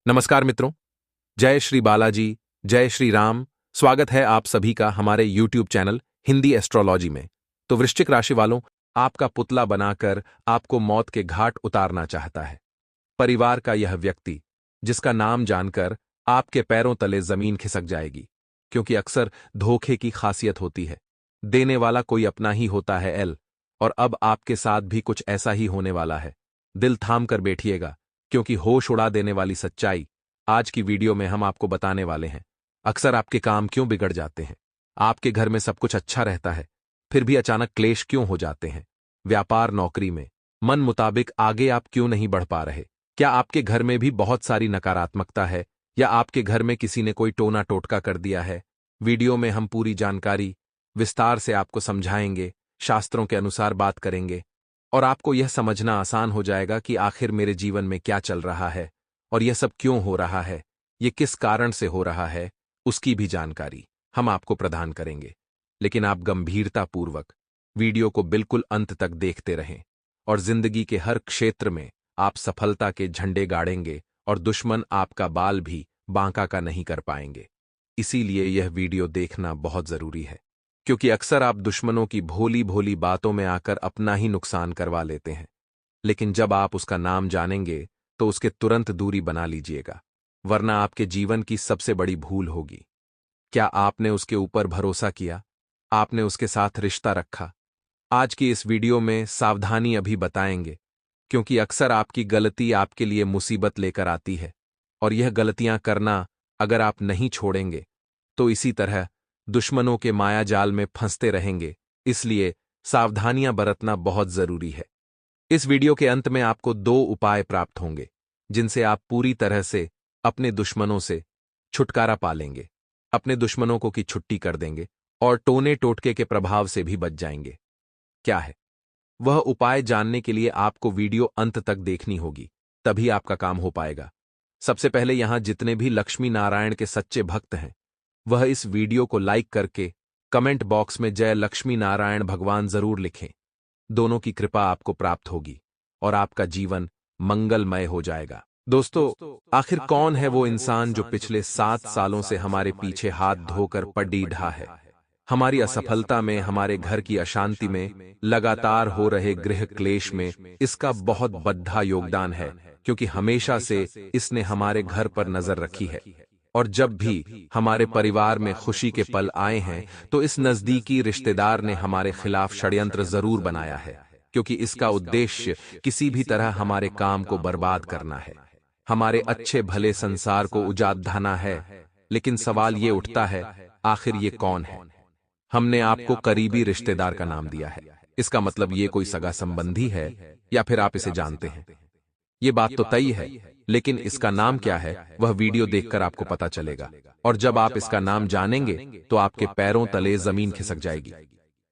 नमस्कार मित्रों। जय श्री बालाजी, जय श्री राम। स्वागत है आप सभी का हमारे YouTube चैनल हिंदी एस्ट्रोलॉजी में। तो वृश्चिक राशि वालों, आपका पुतला बनाकर आपको मौत के घाट उतारना चाहता है परिवार का यह व्यक्ति, जिसका नाम जानकर आपके पैरों तले जमीन खिसक जाएगी, क्योंकि अक्सर धोखे की खासियत होती है। देने वाला कोई अपना ही होता है और अब आपके साथ भी कुछ ऐसा ही होने वाला है। दिल थाम कर बैठिएगा, क्योंकि होश उड़ा देने वाली सच्चाई आज की वीडियो में हम आपको बताने वाले हैं। अक्सर आपके काम क्यों बिगड़ जाते हैं? आपके घर में सब कुछ अच्छा रहता है, फिर भी अचानक क्लेश क्यों हो जाते हैं? व्यापार नौकरी में मन मुताबिक आगे आप क्यों नहीं बढ़ पा रहे? क्या आपके घर में भी बहुत सारी नकारात्मकता है, या आपके घर में किसी ने कोई टोना टोटका कर दिया है? वीडियो में हम पूरी जानकारी विस्तार से आपको समझाएंगे, शास्त्रों के अनुसार बात करेंगे, और आपको यह समझना आसान हो जाएगा कि आखिर मेरे जीवन में क्या चल रहा है और यह सब क्यों हो रहा है, ये किस कारण से हो रहा है, उसकी भी जानकारी हम आपको प्रदान करेंगे। लेकिन आप गंभीरतापूर्वक वीडियो को बिल्कुल अंत तक देखते रहें, और जिंदगी के हर क्षेत्र में आप सफलता के झंडे गाड़ेंगे और दुश्मन आपका बाल भी बांका का नहीं कर पाएंगे। इसीलिए यह वीडियो देखना बहुत जरूरी है, क्योंकि अक्सर आप दुश्मनों की भोली भोली बातों में आकर अपना ही नुकसान करवा लेते हैं। लेकिन जब आप उसका नाम जानेंगे तो उसके तुरंत दूरी बना लीजिएगा, वरना आपके जीवन की सबसे बड़ी भूल होगी। क्या आपने उसके ऊपर भरोसा किया? आपने उसके साथ रिश्ता रखा? आज की इस वीडियो में सावधानी अभी बताएंगे, क्योंकि अक्सर आपकी गलती आपके लिए मुसीबत लेकर आती है, और यह गलतियां करना अगर आप नहीं छोड़ेंगे तो इसी तरह दुश्मनों के मायाजाल में फंसते रहेंगे। इसलिए सावधानियां बरतना बहुत जरूरी है। इस वीडियो के अंत में आपको 2 उपाय प्राप्त होंगे, जिनसे आप पूरी तरह से अपने दुश्मनों से छुटकारा पा लेंगे, अपने दुश्मनों को की छुट्टी कर देंगे और टोने टोटके के प्रभाव से भी बच जाएंगे। क्या है वह उपाय? जानने के लिए आपको वीडियो अंत तक देखनी होगी, तभी आपका काम हो पाएगा। सबसे पहले यहां जितने भी लक्ष्मी नारायण के सच्चे भक्त हैं, वह इस वीडियो को लाइक करके कमेंट बॉक्स में जय लक्ष्मी नारायण भगवान जरूर लिखें। दोनों की कृपा आपको प्राप्त होगी और आपका जीवन मंगलमय हो जाएगा। दोस्तों, आखिर कौन है वो इंसान जो पिछले 7 सालों से हमारे पीछे हाथ धोकर पड़ी ढा है? हमारी असफलता में, हमारे घर की अशांति में, लगातार हो रहे गृह क्लेश में इसका बहुत बड़ा योगदान है, क्योंकि हमेशा से इसने हमारे घर पर नजर रखी है। और जब भी हमारे परिवार में खुशी के पल आए हैं, तो इस नजदीकी रिश्तेदार ने हमारे खिलाफ षड्यंत्र जरूर बनाया है, क्योंकि इसका उद्देश्य किसी भी तरह हमारे काम को बर्बाद करना है, हमारे अच्छे भले संसार को उजाड़ना है। लेकिन सवाल ये उठता है, आखिर ये कौन है? हमने आपको करीबी रिश्तेदार का नाम दिया है, इसका मतलब ये कोई सगा संबंधी है, या फिर आप इसे जानते हैं? ये बात तो तय है, लेकिन इसका नाम क्या है वह वीडियो देखकर आपको पता चलेगा। और जब आप इसका नाम जानेंगे तो आपके पैरों तले जमीन खिसक जाएगी,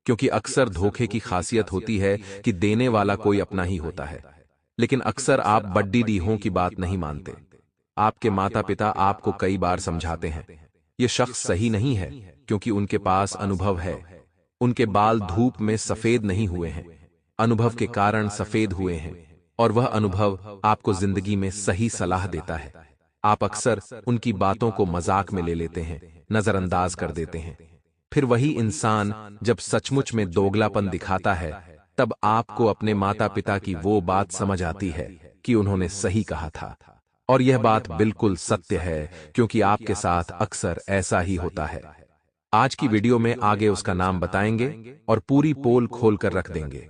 क्योंकि अक्सर धोखे की खासियत होती है कि देने वाला कोई अपना ही होता है। लेकिन अक्सर आप बड्डी डीहों की बात नहीं मानते। आपके माता पिता आपको कई बार समझाते हैं, ये शख्स सही नहीं है, क्योंकि उनके पास अनुभव है। उनके बाल धूप में सफेद नहीं हुए हैं, अनुभव के कारण सफेद हुए हैं, और वह अनुभव आपको जिंदगी में सही सलाह देता है। आप अक्सर उनकी बातों को मजाक में ले लेते हैं, नजरअंदाज कर देते हैं। फिर वही इंसान जब सचमुच में दोगलापन दिखाता है, तब आपको अपने माता पिता की वो बात समझ आती है कि उन्होंने सही कहा था। और यह बात बिल्कुल सत्य है, क्योंकि आपके साथ अक्सर ऐसा ही होता है। आज की वीडियो में आगे उसका नाम बताएंगे और पूरी पोल खोल कर रख देंगे।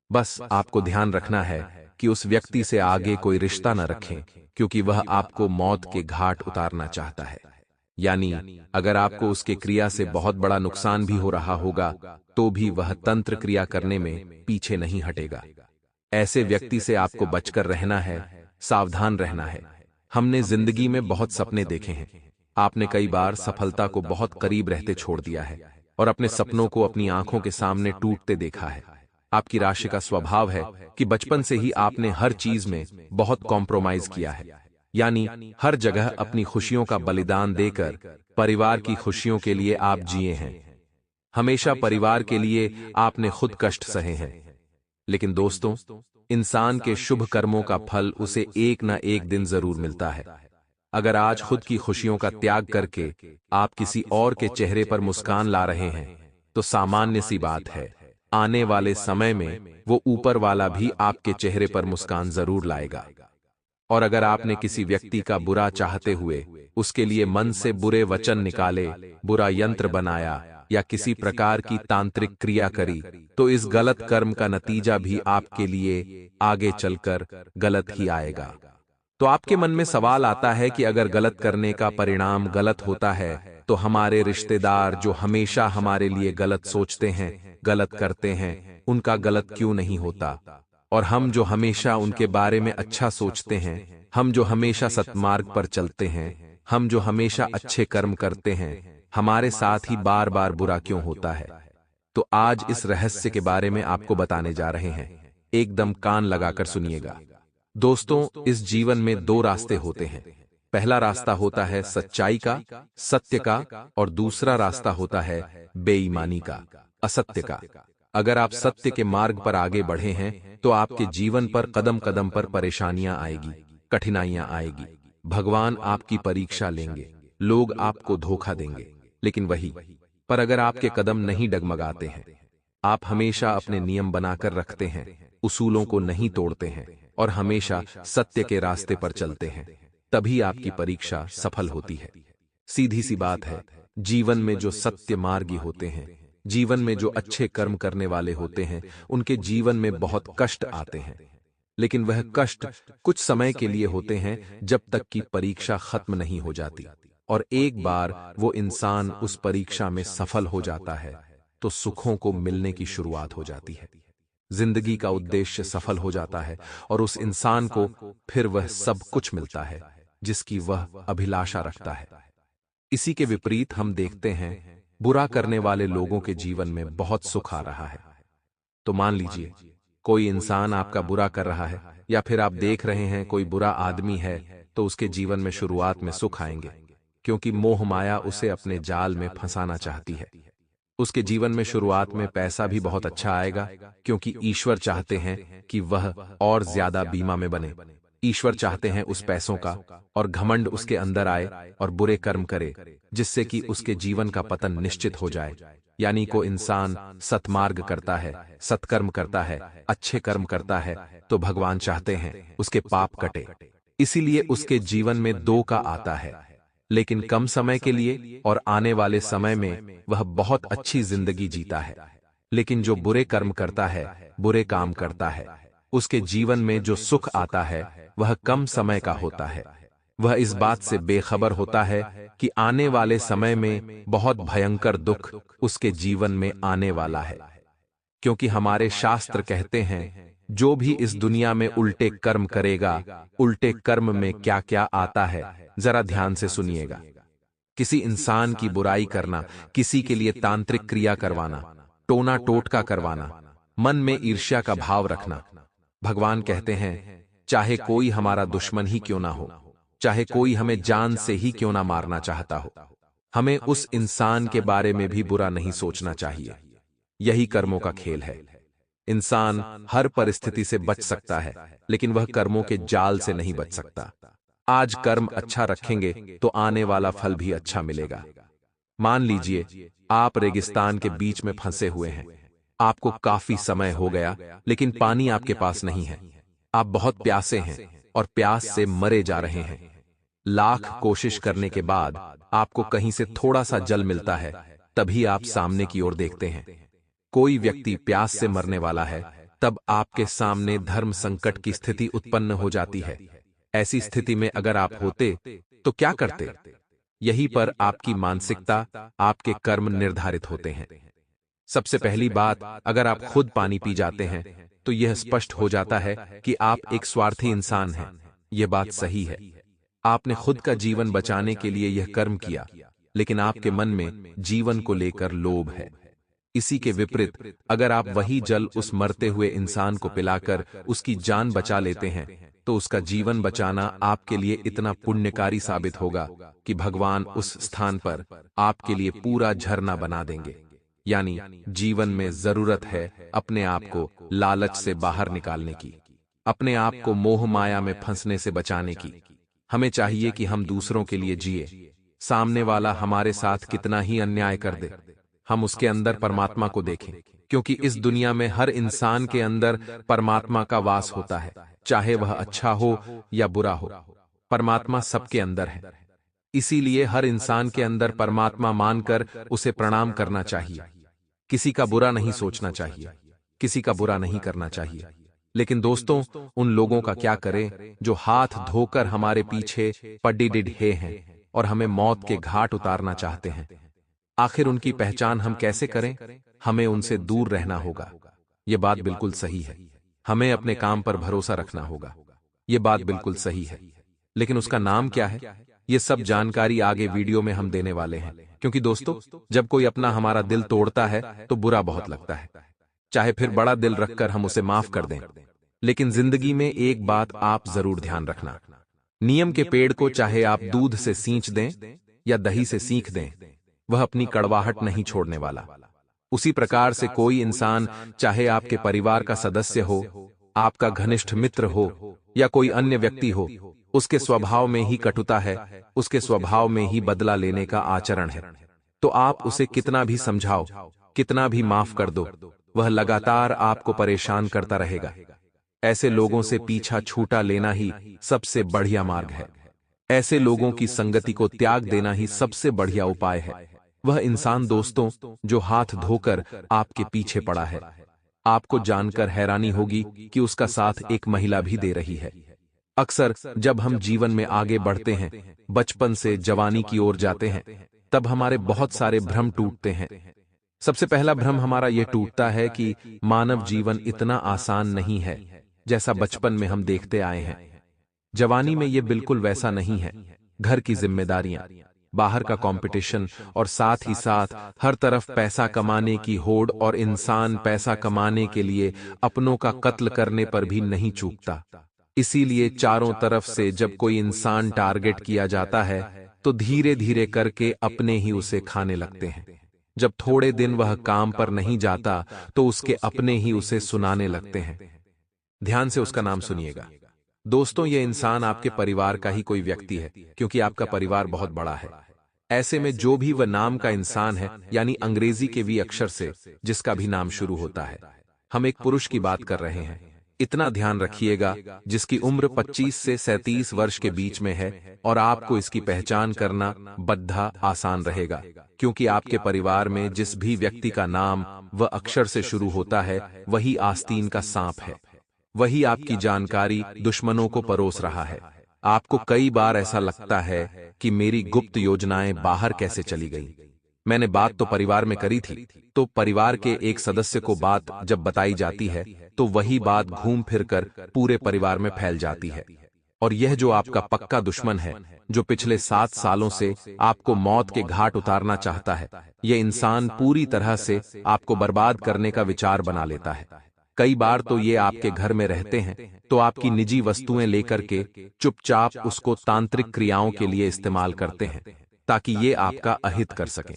बस आपको ध्यान रखना है कि उस व्यक्ति से आगे कोई रिश्ता न रखें, क्योंकि वह आपको मौत के घाट उतारना चाहता है। यानी अगर आपको उसके क्रिया से बहुत बड़ा नुकसान भी हो रहा होगा, तो भी वह तंत्र क्रिया करने में पीछे नहीं हटेगा। ऐसे व्यक्ति से आपको बचकर रहना है, सावधान रहना है। हमने जिंदगी में बहुत सपने देखे हैं। आपने कई बार सफलता को बहुत करीब रहते छोड़ दिया है, और अपने सपनों को अपनी आंखों के सामने टूटते देखा है। आपकी राशि का स्वभाव है कि बचपन से ही आपने हर चीज में बहुत कॉम्प्रोमाइज किया है, यानी हर जगह अपनी खुशियों का बलिदान देकर परिवार की खुशियों के लिए आप जिए हैं। हमेशा परिवार के लिए आपने खुद कष्ट सहे हैं। लेकिन दोस्तों, इंसान के शुभ कर्मों का फल उसे एक न एक दिन जरूर मिलता है। अगर आज खुद की खुशियों का त्याग करके आप किसी और के चेहरे पर मुस्कान ला रहे हैं, तो सामान्य सी बात है, आने वाले समय में वो ऊपर वाला भी आपके चेहरे पर मुस्कान जरूर लाएगा। और अगर आपने किसी व्यक्ति का बुरा चाहते हुए उसके लिए मन से बुरे वचन निकाले, बुरा यंत्र बनाया या किसी प्रकार की तांत्रिक क्रिया करी, तो इस गलत कर्म का नतीजा भी आपके लिए आगे चलकर गलत ही आएगा। तो आपके मन में सवाल आता है कि अगर गलत करने का परिणाम गलत होता है, तो हमारे रिश्तेदार जो हमेशा हमारे लिए गलत सोचते हैं, गलत करते हैं, उनका गलत क्यों नहीं होता? और हम जो हमेशा उनके बारे में अच्छा सोचते हैं, हम जो हमेशा सत्मार्ग पर चलते हैं, हम जो हमेशा अच्छे कर्म करते हैं, हमारे साथ ही बार बार बुरा क्यों होता है? तो आज इस रहस्य के बारे में आपको बताने जा रहे हैं। एकदम कान लगाकर सुनिएगा। दोस्तों, इस जीवन में दो रास्ते होते हैं। पहला रास्ता होता है सच्चाई का, सत्य का, और दूसरा रास्ता होता है बेईमानी का, असत्य का। अगर आप सत्य के मार्ग पर आगे बढ़े हैं, तो आपके जीवन पर कदम कदम पर परेशानियां आएगी, कठिनाइयां आएगी, भगवान आपकी परीक्षा लेंगे, लोग आपको धोखा देंगे। लेकिन वही पर अगर आपके कदम नहीं डगमगाते हैं, आप हमेशा अपने नियम बनाकर रखते हैं, उसूलों को नहीं तोड़ते हैं और हमेशा सत्य के रास्ते पर चलते हैं, तभी आपकी परीक्षा सफल होती है। सीधी सी बात है, जीवन में जो सत्य मार्गी होते हैं, जीवन में जो अच्छे कर्म करने वाले होते हैं, उनके जीवन में बहुत कष्ट आते हैं। लेकिन वह कष्ट कुछ समय के लिए होते हैं, जब तक कि परीक्षा खत्म नहीं हो जाती। और एक बार वो इंसान उस परीक्षा में सफल हो जाता है, तो सुखों को मिलने की शुरुआत हो जाती है। जिंदगी का उद्देश्य सफल हो जाता है और उस इंसान को फिर वह सब कुछ मिलता है जिसकी वह अभिलाषा रखता है। इसी के विपरीत हम देखते हैं, बुरा करने वाले लोगों के जीवन में बहुत सुख आ रहा है। तो मान लीजिए कोई इंसान आपका बुरा कर रहा है, या फिर आप देख रहे हैं कोई बुरा आदमी है, तो उसके जीवन में शुरुआत में सुख आएंगे, क्योंकि मोह माया उसे अपने जाल में फंसाना चाहती है। उसके जीवन में शुरुआत में पैसा भी बहुत अच्छा आएगा, क्योंकि ईश्वर चाहते हैं कि वह और ज्यादा बीमा में बने। ईश्वर चाहते हैं उस पैसों का, और घमंड उसके अंदर आए और बुरे कर्म करे, जिससे कि उसके जीवन का पतन निश्चित हो जाए। यानी को इंसान सत्मार्ग करता है, सत्कर्म करता है, अच्छे कर्म करता है, तो भगवान चाहते हैं उसके पाप कटे। इसीलिए उसके जीवन में दो का आता है, लेकिन कम समय के लिए, और आने वाले समय में वह बहुत अच्छी जिंदगी जीता है। लेकिन जो बुरे कर्म करता है, बुरे काम करता है, उसके जीवन में जो सुख आता है वह कम समय का होता है। वह इस बात से बेखबर होता है कि आने वाले समय में बहुत भयंकर दुख उसके जीवन में आने वाला है। क्योंकि हमारे शास्त्र कहते हैं, जो भी इस दुनिया में उल्टे कर्म करेगा, उल्टे कर्म में क्या क्या आता है, जरा ध्यान से सुनिएगा। किसी इंसान की बुराई करना, किसी के लिए तांत्रिक क्रिया करवाना, टोना टोटका करवाना, मन में ईर्ष्या का भाव रखना। भगवान कहते हैं, चाहे कोई हमारा दुश्मन ही क्यों ना हो, चाहे कोई हमें जान से ही क्यों ना मारना चाहता हो, हमें उस इंसान के बारे में भी बुरा नहीं सोचना चाहिए। यही कर्मों का खेल है। इंसान हर परिस्थिति से बच सकता है, लेकिन वह कर्मों के जाल से नहीं बच सकता। आज कर्म अच्छा रखेंगे तो आने वाला फल भी अच्छा मिलेगा। मान लीजिए आप रेगिस्तान के बीच में फंसे हुए हैं, आपको काफी समय हो गया, लेकिन पानी आपके पास नहीं है। आप बहुत प्यासे हैं और प्यास से मरे जा रहे हैं। लाख कोशिश करने के बाद आपको कहीं से थोड़ा सा जल मिलता है, तभी आप सामने की ओर देखते हैं। कोई व्यक्ति प्यास से मरने वाला है, तब आपके सामने धर्म संकट की स्थिति उत्पन्न हो जाती है। ऐसी स्थिति में अगर आप होते तो क्या करते? यहीं पर आपकी मानसिकता, आपके कर्म निर्धारित होते हैं। सबसे पहली बात, अगर आप खुद पानी पी जाते हैं, तो यह स्पष्ट हो जाता है कि आप एक स्वार्थी इंसान हैं। यह बात सही है, आपने खुद का जीवन बचाने के लिए यह कर्म किया, लेकिन आपके मन में जीवन को लेकर लोभ है। इसी के विपरीत, अगर आप वही जल उस मरते हुए इंसान को पिलाकर उसकी जान बचा लेते हैं, तो उसका जीवन बचाना आपके लिए इतना पुण्यकारी साबित होगा कि भगवान उस स्थान पर आपके लिए पूरा झरना बना देंगे। यानी जीवन में जरूरत है अपने आप को लालच से बाहर निकालने की, अपने आप को मोह माया में फंसने से बचाने की। हमें चाहिए कि हम दूसरों के लिए जिए। सामने वाला हमारे साथ कितना ही अन्याय कर दे, हम उसके अंदर परमात्मा को देखें, क्योंकि इस दुनिया में हर इंसान के अंदर परमात्मा का वास होता है, चाहे वह अच्छा हो या बुरा हो। परमात्मा सबके अंदर है, इसीलिए हर इंसान के अंदर परमात्मा मानकर उसे प्रणाम करना चाहिए। किसी का बुरा नहीं सोचना चाहिए, किसी का बुरा नहीं करना चाहिए। लेकिन दोस्तों, उन लोगों का क्या करें जो हाथ धोकर हमारे पीछे पड़े हैं और हमें मौत के घाट उतारना चाहते हैं। आखिर उनकी पहचान हम कैसे करें? हमें उनसे दूर रहना होगा। ये बात बिल्कुल सही है। हमें अपने काम पर भरोसा रखना होगा। ये बात बिल्कुल सही है। लेकिन उसका नाम क्या है? ये सब जानकारी आगे वीडियो में हम देने वाले हैं। क्योंकि दोस्तों, जब कोई अपना हमारा दिल तोड़ता है तो बुरा बहुत लगता है, चाहे फिर बड़ा दिल रखकर हम उसे माफ कर दें। लेकिन जिंदगी में एक बात आप जरूर ध्यान रखना, नियम के पेड़ को चाहे आप दूध से सींच दें या दही से सींख दें, वह अपनी कड़वाहट नहीं छोड़ने वाला। उसी प्रकार से कोई इंसान, चाहे आपके परिवार का सदस्य हो, आपका घनिष्ठ मित्र हो या कोई अन्य व्यक्ति हो, उसके स्वभाव में ही कटुता है, उसके स्वभाव में ही बदला लेने का आचरण है। तो आप उसे कितना भी समझाओ, कितना भी माफ कर दो, वह लगातार आपको परेशान करता रहेगा। ऐसे लोगों से पीछा छूटा लेना ही सबसे बढ़िया मार्ग है। ऐसे लोगों की संगति को त्याग देना ही सबसे बढ़िया उपाय है। वह इंसान दोस्तों जो हाथ धोकर आपके पीछे पड़ा है, आपको जानकर हैरानी होगी कि उसका साथ एक महिला भी दे रही है। अक्सर जब हम जीवन में आगे बढ़ते हैं, बचपन से जवानी की ओर जाते हैं, तब हमारे बहुत सारे भ्रम टूटते हैं। सबसे पहला भ्रम हमारा यह टूटता है कि मानव जीवन इतना आसान नहीं है जैसा बचपन में हम देखते आए हैं। जवानी में यह बिल्कुल वैसा नहीं है। घर की जिम्मेदारियां, बाहर का कंपटीशन और साथ ही साथ हर तरफ पैसा कमाने की होड़, और इंसान पैसा कमाने के लिए अपनों का कत्ल करने पर भी नहीं चूकता। इसीलिए चारों तरफ से जब कोई इंसान टारगेट किया जाता है तो धीरे धीरे करके अपने ही उसे खाने लगते हैं। जब थोड़े दिन वह काम पर नहीं जाता तो उसके अपने ही उसे सुनाने लगते हैं। ध्यान से उसका नाम सुनिएगा दोस्तों, ये इंसान आपके परिवार का ही कोई व्यक्ति है, क्योंकि आपका परिवार बहुत बड़ा है। ऐसे में जो भी वह नाम का इंसान है, यानी अंग्रेजी के वी अक्षर से जिसका भी नाम शुरू होता है, हम एक पुरुष की बात कर रहे हैं। इतना ध्यान रखिएगा, जिसकी उम्र 25 से 37 वर्ष के बीच में है, और आपको इसकी पहचान करना बद्धा आसान रहेगा, क्योंकि आपके परिवार में जिस भी व्यक्ति का नाम वह अक्षर से शुरू होता है, वही आस्तीन का सांप है। वही आपकी जानकारी दुश्मनों को परोस रहा है। आपको कई बार ऐसा लगता है कि मेरी गुप्त योजनाएं बाहर कैसे चली गई। मैंने बात तो परिवार में करी थी, तो परिवार के एक सदस्य को बात जब बताई जाती है तो वही बात घूम फिर कर पूरे परिवार में फैल जाती है। और यह जो आपका पक्का दुश्मन है, जो पिछले 7 सालों से आपको मौत के घाट उतारना चाहता है, यह इंसान पूरी तरह से आपको बर्बाद करने का विचार बना लेता है। कई बार तो ये आपके घर में रहते हैं तो आपकी निजी वस्तुएं लेकर के चुपचाप उसको तांत्रिक क्रियाओं के लिए इस्तेमाल करते हैं, ताकि ये आपका अहित कर सकें।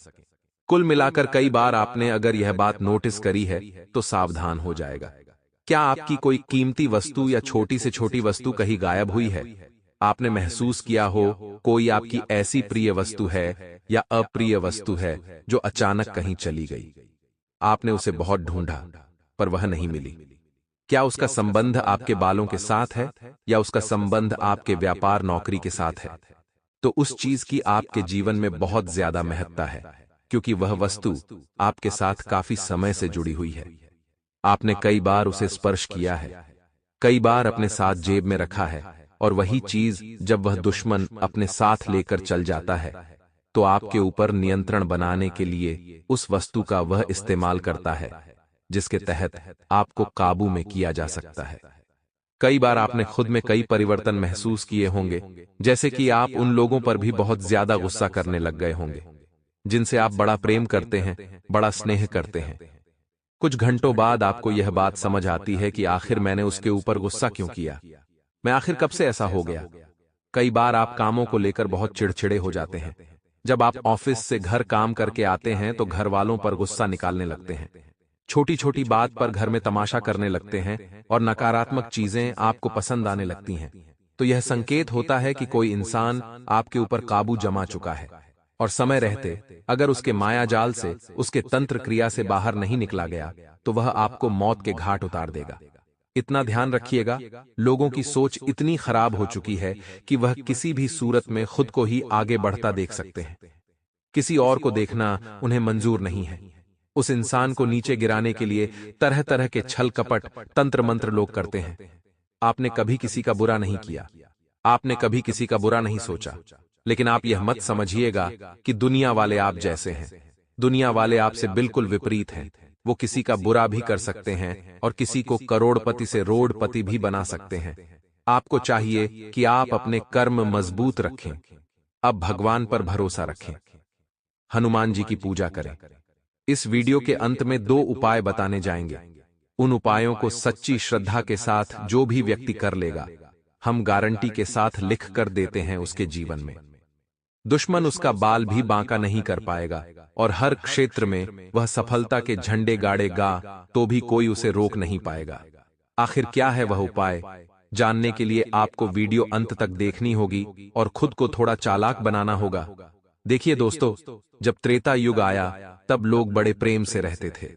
कुल मिलाकर कई बार आपने अगर यह बात नोटिस करी है तो सावधान हो जाएगा। क्या आपकी कोई कीमती वस्तु या छोटी से छोटी वस्तु कहीं गायब हुई है? आपने महसूस किया हो कोई आपकी ऐसी प्रिय वस्तु है या अप्रिय वस्तु है जो अचानक कहीं चली गई। आपने उसे बहुत ढूंढा पर वह नहीं मिली। क्या उसका संबंध आपके बालों के साथ है या उसका संबंध आपके व्यापार नौकरी के साथ है? तो उस चीज की आपके जीवन में बहुत ज्यादा महत्ता है, क्योंकि वह वस्तु आपके साथ काफी समय से जुड़ी हुई है। आपने कई बार उसे स्पर्श किया है, कई बार अपने साथ जेब में रखा है, और वही चीज जब वह दुश्मन अपने साथ लेकर चल जाता है तो आपके ऊपर नियंत्रण बनाने के लिए उस वस्तु का वह इस्तेमाल करता है जिसके तहत आपको काबू में किया जा सकता है। कई बार आपने खुद में कई परिवर्तन महसूस किए होंगे, जैसे कि आप उन लोगों पर भी बहुत ज्यादा गुस्सा करने लग गए होंगे जिनसे आप बड़ा प्रेम करते हैं, बड़ा स्नेह करते हैं। कुछ घंटों बाद आपको यह बात समझ आती है कि आखिर मैंने उसके ऊपर गुस्सा क्यों किया, मैं आखिर कब से ऐसा हो गया। कई बार आप कामों को लेकर बहुत चिड़चिड़े हो जाते हैं। जब आप ऑफिस से घर काम करके आते हैं तो घर वालों पर गुस्सा निकालने लगते हैं, छोटी छोटी बात पर घर में तमाशा करने लगते हैं और नकारात्मक चीजें आपको पसंद आने लगती हैं। तो यह संकेत होता है कि कोई इंसान आपके ऊपर काबू जमा चुका है और समय रहते अगर उसके माया जाल से, उसके तंत्र क्रिया से बाहर नहीं निकला गया तो वह आपको मौत के घाट उतार देगा। इतना ध्यान रखिएगा, लोगों की सोच इतनी खराब हो चुकी है कि वह किसी भी सूरत में खुद को ही आगे बढ़ता देख सकते हैं। किसी और को देखना उन्हें मंजूर नहीं है। उस इंसान को नीचे गिराने के लिए तरह तरह के छल कपट, तंत्र मंत्र लोग करते हैं। आपने कभी किसी का बुरा नहीं किया, आपने कभी किसी का बुरा नहीं सोचा, लेकिन आप यह मत समझिएगा कि दुनिया वाले आप जैसे हैं। दुनिया वाले आपसे बिल्कुल विपरीत हैं। वो किसी का बुरा भी कर सकते हैं और किसी को करोड़पति से रोडपति भी बना सकते हैं। आपको चाहिए कि आप अपने कर्म मजबूत रखें। अब भगवान पर भरोसा रखें। हनुमान जी की पूजा करें। इस वीडियो के अंत में 2 उपाय बताने जाएंगे। उन उपायों को सच्ची श्रद्धा के साथ जो भी व्यक्ति कर लेगा, हम गारंटी के साथ लिख कर देते हैं उसके जीवन में दुश्मन उसका बाल भी बांका नहीं कर पाएगा और हर क्षेत्र में वह सफलता के झंडे गाड़ेगा तो भी कोई उसे रोक नहीं पाएगा। आखिर क्या है वह उपाय, जानने के लिए आपको वीडियो अंत तक देखनी होगी और खुद को थोड़ा चालाक बनाना होगा। देखिए दोस्तों, जब त्रेता युग आया तब लोग बड़े प्रेम से रहते थे,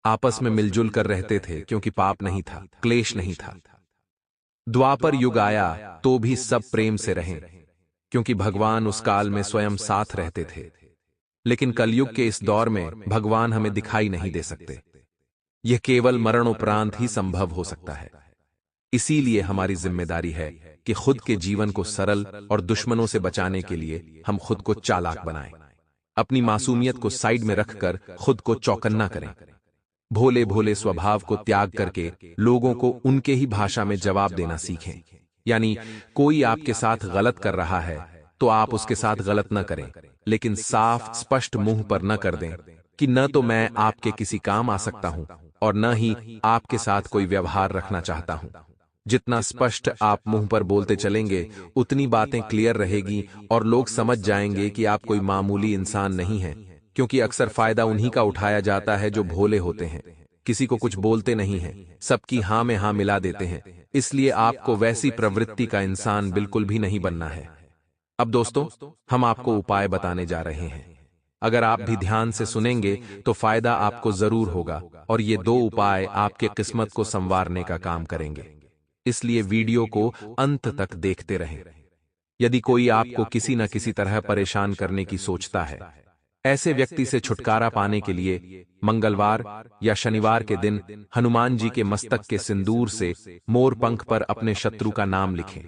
आपस में मिलजुल कर रहते थे क्योंकि पाप नहीं था, क्लेश नहीं था। द्वापर युग आया तो भी सब प्रेम से रहें क्योंकि भगवान उस काल में स्वयं साथ रहते थे। लेकिन कलयुग के इस दौर में भगवान हमें दिखाई नहीं दे सकते। यह केवल मरणोपरांत ही संभव हो सकता है। इसीलिए हमारी जिम्मेदारी है कि खुद के जीवन को सरल और दुश्मनों से बचाने के लिए हम खुद को चालाक बनाएं। अपनी मासूमियत को साइड में रखकर खुद को चौकन्ना करें। भोले भोले स्वभाव को त्याग करके लोगों को उनके ही भाषा में जवाब देना सीखें। यानी कोई आपके साथ गलत कर रहा है तो आप उसके साथ गलत न करें, लेकिन साफ स्पष्ट मुंह पर न कर दें कि न तो मैं आपके किसी काम आ सकता हूं और न ही आपके साथ कोई व्यवहार रखना चाहता हूं। जितना स्पष्ट आप मुंह पर बोलते चलेंगे उतनी बातें क्लियर रहेगी और लोग समझ जाएंगे कि आप कोई मामूली इंसान नहीं हैं, क्योंकि अक्सर फायदा उन्हीं का उठाया जाता है जो भोले होते हैं, किसी को कुछ बोलते नहीं हैं, सबकी हां में हां मिला देते हैं। इसलिए आपको वैसी प्रवृत्ति का इंसान बिल्कुल भी नहीं बनना है। अब दोस्तों, हम आपको उपाय बताने जा रहे हैं। अगर आप भी ध्यान से सुनेंगे तो फायदा आपको जरूर होगा और ये 2 उपाय आपके किस्मत को संवारने का काम करेंगे। इसलिए वीडियो को अंत तक देखते रहें। यदि कोई आपको किसी न किसी तरह परेशान करने की सोचता है, ऐसे व्यक्ति से छुटकारा पाने के लिए मंगलवार या शनिवार के दिन हनुमान जी के मस्तक के सिंदूर से मोर पंख पर अपने शत्रु का नाम लिखें।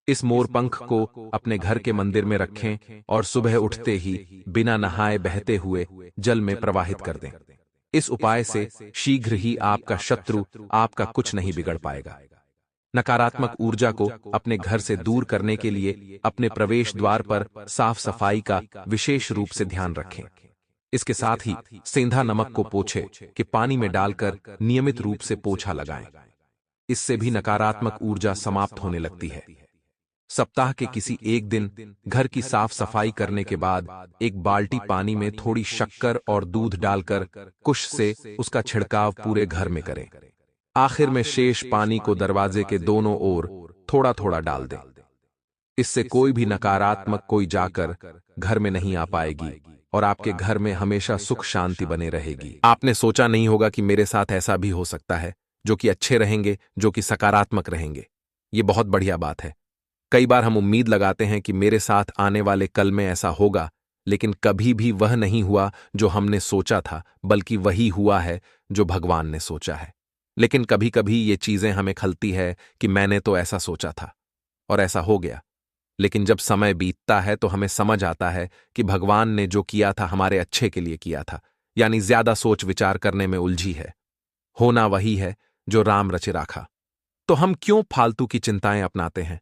इस मोर पंख को अपने घर के मंदिर में रखें और सुबह उठते ही बिना नहाए बहते हुए जल में प्रवाहित कर दें। इस उपाय से शीघ्र ही आपका शत्रु आपका कुछ नहीं बिगड़ पाएगा। नकारात्मक ऊर्जा को अपने घर से दूर करने के लिए अपने प्रवेश द्वार पर साफ सफाई का विशेष रूप से ध्यान रखें। इसके साथ ही सेंधा नमक को पोछे कि पानी में डालकर नियमित रूप से पोछा लगाएं। इससे भी नकारात्मक ऊर्जा समाप्त होने लगती है। सप्ताह के किसी एक दिन घर की साफ सफाई करने के बाद एक बाल्टी पानी में थोड़ी शक्कर और दूध डालकर कुश से उसका छिड़काव पूरे घर में करें। आखिर में शेष पानी को दरवाजे के दोनों ओर थोड़ा थोड़ा डाल दें। इससे कोई भी नकारात्मक कोई जाकर घर में नहीं आ पाएगी और आपके घर में हमेशा सुख शांति बने रहेगी। आपने सोचा नहीं होगा कि मेरे साथ ऐसा भी हो सकता है, जो कि अच्छे रहेंगे, जो कि सकारात्मक रहेंगे। ये बहुत बढ़िया बात है। कई बार हम उम्मीद लगाते हैं कि मेरे साथ आने वाले कल में ऐसा होगा, लेकिन कभी भी वह नहीं हुआ जो हमने सोचा था, बल्कि वही हुआ है जो भगवान ने सोचा है। लेकिन कभी कभी ये चीजें हमें खलती है कि मैंने तो ऐसा सोचा था और ऐसा हो गया। लेकिन जब समय बीतता है तो हमें समझ आता है कि भगवान ने जो किया था हमारे अच्छे के लिए किया था, यानी ज्यादा सोच विचार करने में उलझी है। होना वही है जो राम रचे राखा। तो हम क्यों फालतू की चिंताएं अपनाते हैं?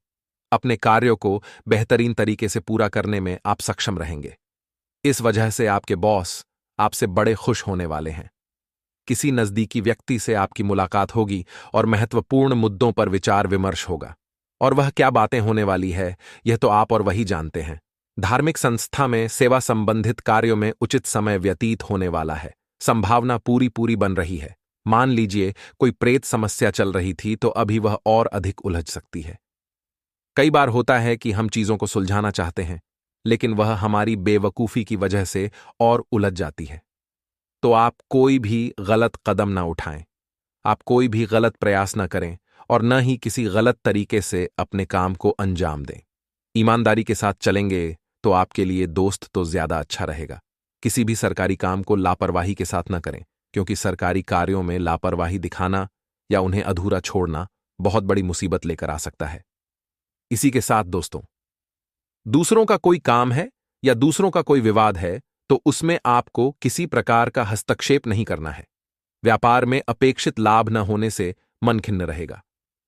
अपने कार्यों को बेहतरीन तरीके से पूरा करने में आप सक्षम रहेंगे। इस वजह से आपके बॉस आपसे बड़े खुश होने वाले हैं। किसी नजदीकी व्यक्ति से आपकी मुलाकात होगी और महत्वपूर्ण मुद्दों पर विचार विमर्श होगा। और वह क्या बातें होने वाली है, यह तो आप और वही जानते हैं। धार्मिक संस्था में सेवा संबंधित कार्यों में उचित समय व्यतीत होने वाला है। संभावना पूरी पूरी बन रही है। मान लीजिए कोई प्रेत समस्या चल रही थी तो अभी वह और अधिक उलझ सकती है। कई बार होता है कि हम चीजों को सुलझाना चाहते हैं, लेकिन वह हमारी बेवकूफी की वजह से और उलझ जाती है। तो आप कोई भी गलत कदम ना उठाएं, आप कोई भी गलत प्रयास ना करें और न ही किसी गलत तरीके से अपने काम को अंजाम दें। ईमानदारी के साथ चलेंगे तो आपके लिए दोस्त तो ज्यादा अच्छा रहेगा। किसी भी सरकारी काम को लापरवाही के साथ न करें, क्योंकि सरकारी कार्यों में लापरवाही दिखाना या उन्हें अधूरा छोड़ना बहुत बड़ी मुसीबत लेकर आ सकता है। इसी के साथ दोस्तों, दूसरों का कोई काम है या दूसरों का कोई विवाद है तो उसमें आपको किसी प्रकार का हस्तक्षेप नहीं करना है। व्यापार में अपेक्षित लाभ न होने से मन खिन्न रहेगा।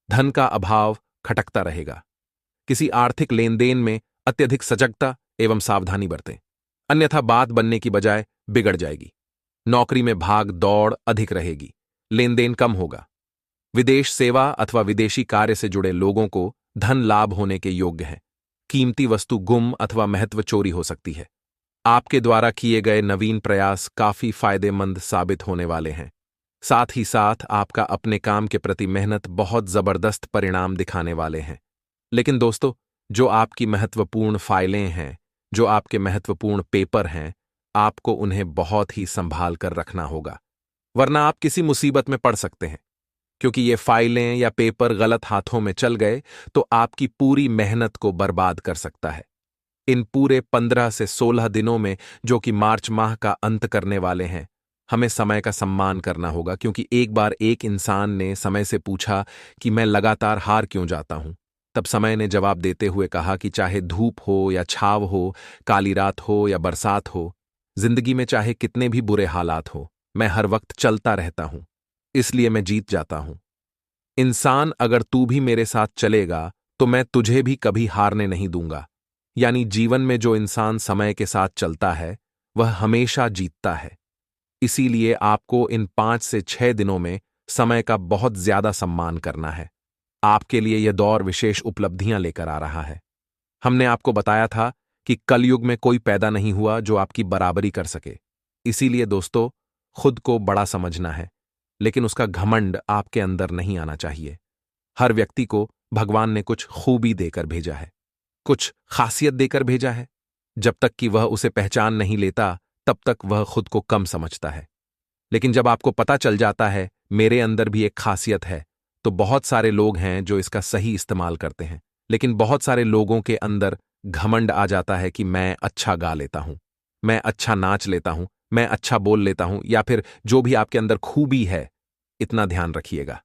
धन का अभाव खटकता रहेगा। किसी आर्थिक लेन देन में अत्यधिक सजगता एवं सावधानी बरतें, अन्यथा बात बनने की बजाय बिगड़ जाएगी। नौकरी में भाग दौड़ अधिक रहेगी, लेन देन कम होगा। विदेश सेवा अथवा विदेशी कार्य से जुड़े लोगों को धन लाभ होने के योग्य हैं। कीमती वस्तु गुम अथवा महत्व चोरी हो सकती है। आपके द्वारा किए गए नवीन प्रयास काफी फायदेमंद साबित होने वाले हैं। साथ ही साथ आपका अपने काम के प्रति मेहनत बहुत जबरदस्त परिणाम दिखाने वाले हैं। लेकिन दोस्तों, जो आपकी महत्वपूर्ण फाइलें हैं, जो आपके महत्वपूर्ण पेपर हैं, आपको उन्हें बहुत ही संभाल कर रखना होगा, वरना आप किसी मुसीबत में पड़ सकते हैं। क्योंकि ये फाइलें या पेपर गलत हाथों में चल गए तो आपकी पूरी मेहनत को बर्बाद कर सकता है। इन पूरे 15 से 16 दिनों में, जो कि मार्च माह का अंत करने वाले हैं, हमें समय का सम्मान करना होगा। क्योंकि एक बार एक इंसान ने समय से पूछा कि मैं लगातार हार क्यों जाता हूं। तब समय ने जवाब देते हुए कहा कि चाहे धूप हो या छाव हो, काली रात हो या बरसात हो, जिंदगी में चाहे कितने भी बुरे हालात हो, मैं हर वक्त चलता रहता हूं, इसलिए मैं जीत जाता हूं। इंसान, अगर तू भी मेरे साथ चलेगा तो मैं तुझे भी कभी हारने नहीं दूंगा। यानी जीवन में जो इंसान समय के साथ चलता है वह हमेशा जीतता है। इसीलिए आपको इन 5 से 6 दिनों में समय का बहुत ज्यादा सम्मान करना है। आपके लिए यह दौर विशेष उपलब्धियां लेकर आ रहा है। हमने आपको बताया था कि कलयुग में कोई पैदा नहीं हुआ जो आपकी बराबरी कर सके। इसीलिए दोस्तों, खुद को बड़ा समझना है, लेकिन उसका घमंड आपके अंदर नहीं आना चाहिए। हर व्यक्ति को भगवान ने कुछ खूबी देकर भेजा है, कुछ खासियत देकर भेजा है। जब तक कि वह उसे पहचान नहीं लेता तब तक वह खुद को कम समझता है। लेकिन जब आपको पता चल जाता है मेरे अंदर भी एक खासियत है, तो बहुत सारे लोग हैं जो इसका सही इस्तेमाल करते हैं। लेकिन बहुत सारे लोगों के अंदर घमंड आ जाता है कि मैं अच्छा गा लेता हूं, मैं अच्छा नाच लेता हूं, मैं अच्छा बोल लेता हूं, या फिर जो भी आपके अंदर खूबी है। इतना ध्यान रखिएगा,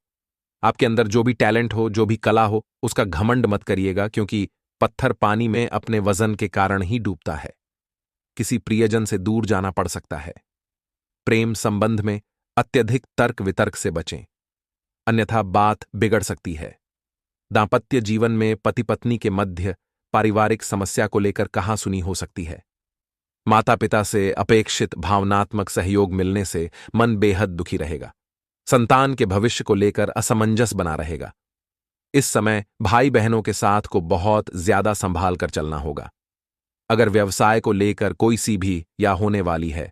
आपके अंदर जो भी टैलेंट हो, जो भी कला हो, उसका घमंड मत करिएगा। क्योंकि पत्थर पानी में अपने वजन के कारण ही डूबता है। किसी प्रियजन से दूर जाना पड़ सकता है। प्रेम संबंध में अत्यधिक तर्क वितर्क से बचें, अन्यथा बात बिगड़ सकती है। दांपत्य जीवन में पति पत्नी के मध्य पारिवारिक समस्या को लेकर कहासुनी हो सकती है। माता पिता से अपेक्षित भावनात्मक सहयोग मिलने से मन बेहद दुखी रहेगा। संतान के भविष्य को लेकर असमंजस बना रहेगा। इस समय भाई बहनों के साथ को बहुत ज्यादा संभाल कर चलना होगा। अगर व्यवसाय को लेकर कोई सी भी या होने वाली है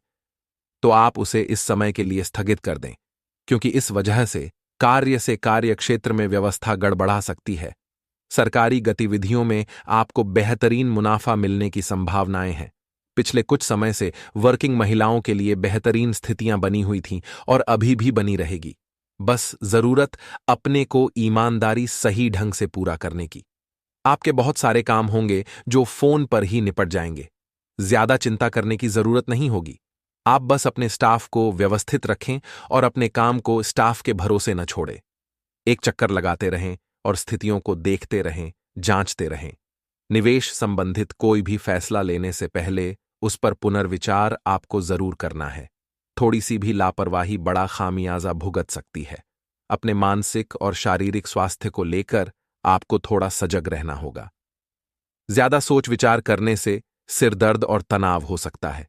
तो आप उसे इस समय के लिए स्थगित कर दें, क्योंकि इस वजह से कार्य क्षेत्र में व्यवस्था गड़बड़ा सकती है। सरकारी गतिविधियों में आपको बेहतरीन मुनाफा मिलने की संभावनाएं हैं। पिछले कुछ समय से वर्किंग महिलाओं के लिए बेहतरीन स्थितियां बनी हुई थीं और अभी भी बनी रहेगी। बस जरूरत अपने को ईमानदारी सही ढंग से पूरा करने की। आपके बहुत सारे काम होंगे जो फोन पर ही निपट जाएंगे। ज्यादा चिंता करने की जरूरत नहीं होगी। आप बस अपने स्टाफ को व्यवस्थित रखें और अपने काम को स्टाफ के भरोसे न छोड़ें। एक चक्कर लगाते रहें और स्थितियों को देखते रहें, जांचते रहें। निवेश संबंधित कोई भी फैसला लेने से पहले उस पर पुनर्विचार आपको जरूर करना है। थोड़ी सी भी लापरवाही बड़ा खामियाजा भुगत सकती है। अपने मानसिक और शारीरिक स्वास्थ्य को लेकर आपको थोड़ा सजग रहना होगा। ज्यादा सोच विचार करने से सिरदर्द और तनाव हो सकता है।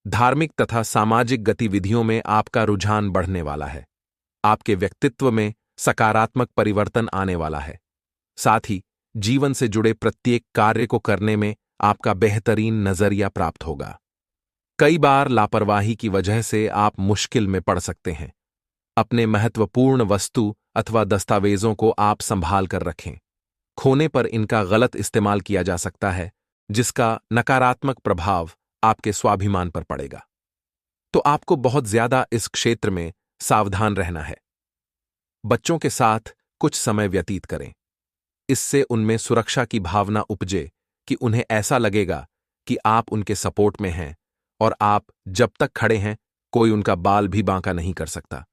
धार्मिक तथा सामाजिक गतिविधियों में आपका रुझान बढ़ने वाला है। आपके व्यक्तित्व में सकारात्मक परिवर्तन आने वाला है। साथ ही जीवन से जुड़े प्रत्येक कार्य को करने में आपका बेहतरीन नजरिया प्राप्त होगा। कई बार लापरवाही की वजह से आप मुश्किल में पड़ सकते हैं। अपने महत्वपूर्ण वस्तु अथवा दस्तावेजों को आप संभाल कर रखें। खोने पर इनका गलत इस्तेमाल किया जा सकता है, जिसका नकारात्मक प्रभाव आपके स्वाभिमान पर पड़ेगा। तो आपको बहुत ज्यादा इस क्षेत्र में सावधान रहना है। बच्चों के साथ कुछ समय व्यतीत करें। इससे उनमें सुरक्षा की भावना उपजे कि उन्हें ऐसा लगेगा कि आप उनके सपोर्ट में हैं और आप जब तक खड़े हैं, कोई उनका बाल भी बांका नहीं कर सकता।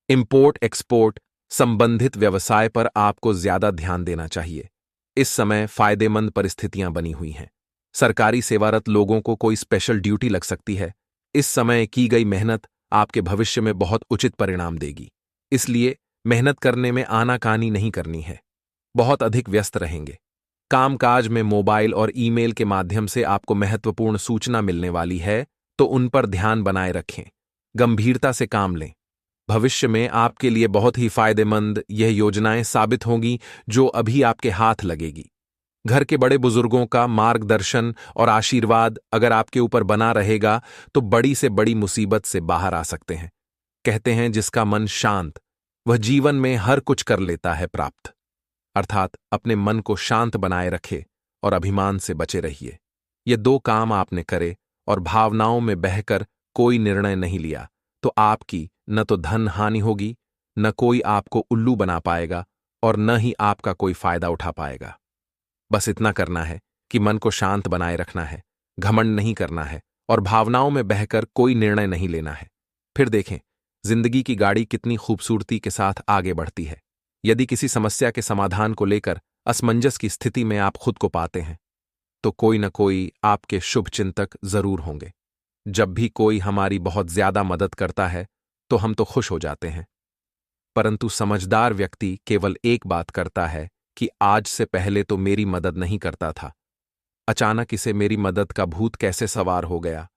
इंपोर्ट एक्सपोर्ट संबंधित व्यवसाय पर आपको ज्यादा ध्यान देना चाहिए। इस समय फायदेमंद परिस्थितियां बनी हुई हैं। सरकारी सेवारत लोगों को कोई स्पेशल ड्यूटी लग सकती है। इस समय की गई मेहनत आपके भविष्य में बहुत उचित परिणाम देगी। इसलिए मेहनत करने में आनाकानी नहीं करनी है। बहुत अधिक व्यस्त रहेंगे। कामकाज में मोबाइल और ईमेल के माध्यम से आपको महत्वपूर्ण सूचना मिलने वाली है, तो उन पर ध्यान बनाए रखें। गंभीरता से काम लें। भविष्य में आपके लिए बहुत ही फायदेमंद यह योजनाएं साबित होंगी जो अभी आपके हाथ लगेगी। घर के बड़े बुजुर्गों का मार्गदर्शन और आशीर्वाद अगर आपके ऊपर बना रहेगा तो बड़ी से बड़ी मुसीबत से बाहर आ सकते हैं। कहते हैं जिसका मन शांत, वह जीवन में हर कुछ कर लेता है प्राप्त। अर्थात अपने मन को शांत बनाए रखे और अभिमान से बचे रहिए। ये दो काम आपने करे और भावनाओं में बहकर कोई निर्णय नहीं लिया तो आपकी न तो धन हानि होगी, न कोई आपको उल्लू बना पाएगा और न ही आपका कोई फायदा उठा पाएगा। बस इतना करना है कि मन को शांत बनाए रखना है, घमंड नहीं करना है और भावनाओं में बहकर कोई निर्णय नहीं लेना है। फिर देखें जिंदगी की गाड़ी कितनी खूबसूरती के साथ आगे बढ़ती है। यदि किसी समस्या के समाधान को लेकर असमंजस की स्थिति में आप खुद को पाते हैं तो कोई न कोई आपके शुभ चिंतक जरूर होंगे। जब भी कोई हमारी बहुत ज्यादा मदद करता है तो हम तो खुश हो जाते हैं, परंतु समझदार व्यक्ति केवल एक बात करता है कि आज से पहले तो मेरी मदद नहीं करता था, अचानक इसे मेरी मदद का भूत कैसे सवार हो गया।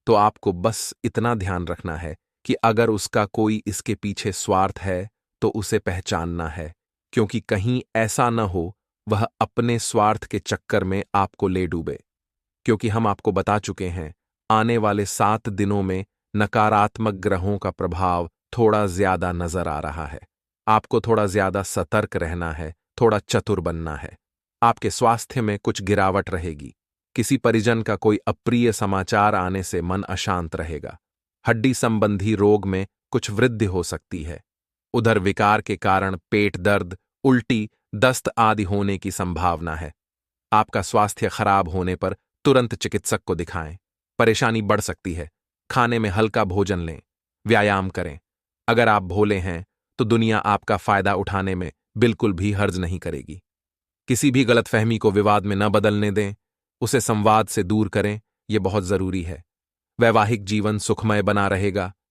तो आपको बस इतना ध्यान रखना है कि अगर उसका कोई इसके पीछे स्वार्थ है तो उसे पहचानना है, क्योंकि कहीं ऐसा न हो वह अपने स्वार्थ के चक्कर में आपको ले डूबे। क्योंकि हम आपको बता चुके हैं आने वाले 7 दिनों में नकारात्मक ग्रहों का प्रभाव थोड़ा ज्यादा नजर आ रहा है। आपको थोड़ा ज्यादा सतर्क रहना है, थोड़ा चतुर बनना है। आपके स्वास्थ्य में कुछ गिरावट रहेगी। किसी परिजन का कोई अप्रिय समाचार आने से मन अशांत रहेगा। हड्डी संबंधी रोग में कुछ वृद्धि हो सकती है। उधर विकार के कारण पेट दर्द, उल्टी, दस्त आदि होने की संभावना है। आपका स्वास्थ्य खराब होने पर तुरंत चिकित्सक को दिखाएं। परेशानी बढ़ सकती है। खाने में हल्का भोजन लें, व्यायाम करें। अगर आप भोले हैं तो दुनिया आपका फायदा उठाने में बिल्कुल भी हर्ज नहीं करेगी। किसी भी गलतफहमी को विवाद में न बदलने दें, उसे संवाद से दूर करें, यह बहुत जरूरी है। वैवाहिक जीवन सुखमय बना रहेगा।